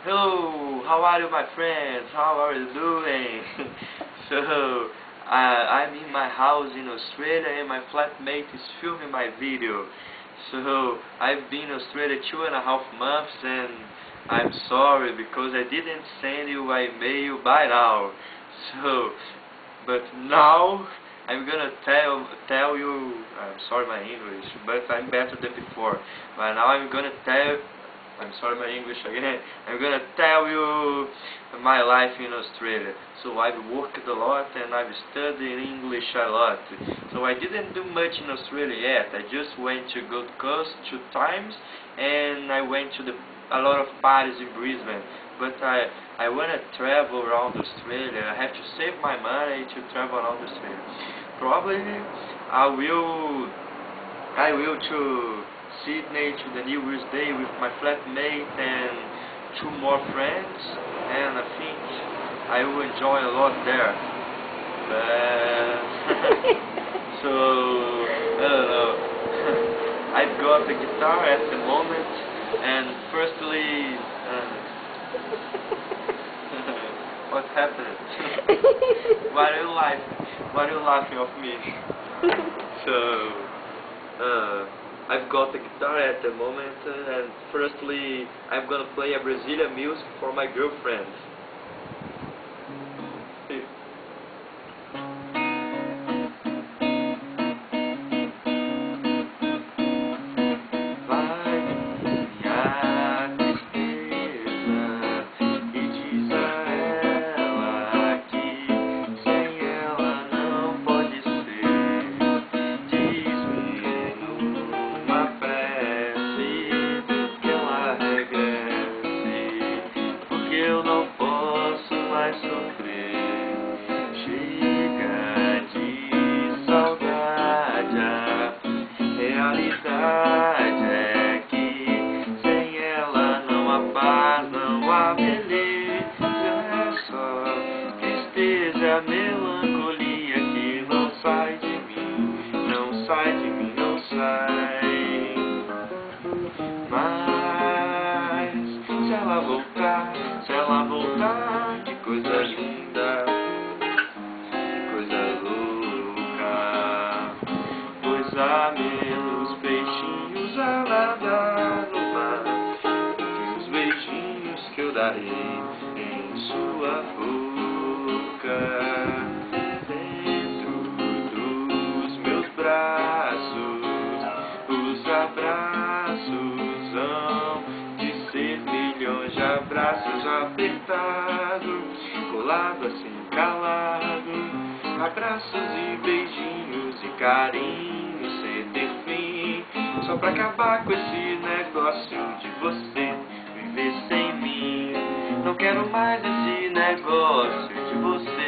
Hello, how are you, my friends? How are you doing? So, I'm in my house in Australia and my flatmate is filming my video. So, I've been in Australia 2.5 months and I'm sorry because I didn't send you my email by now. So, but now I'm gonna tell you. I'm sorry my English, but I'm better than before. But now I'm gonna tell. I'm sorry my English again. I'm gonna tell you my life in Australia. So I've worked a lot and I've studied English a lot. So I didn't do much in Australia yet. I just went to Gold Coast 2 times and I went to a lot of parties in Brisbane. But I wanna travel around Australia. I have to save my money to travel around Australia. Probably I will to Sydney to the New Year's Day with my flatmate and 2 more friends, and I think I will enjoy a lot there. So I don't know. I've got the guitar at the moment, and firstly, what happened? Why are you laughing? Why are you laughing of me? So. I've got the guitar at the moment, and firstly, I'm gonna play a Brazilian music for my girlfriend. Eu não posso mais sofrer. Chega de saudade. A realidade é que sem ela não há paz, não há beleza. É só tristeza, melancolia que não sai de mim, não sai de mim, não sai. Mas se ela voltar, que coisa linda, que coisa louca. Pois há menos peixinhos a nadar no mar do que os beijinhos que eu darei em sua boca. Dentro dos meus braços, os abraços hão de ser milhões de abraços apertados, colado assim calado, abraços e beijinhos e carinhos sem ter fim, só pra acabar com esse negócio de você viver sem mim. Não quero mais esse negócio de você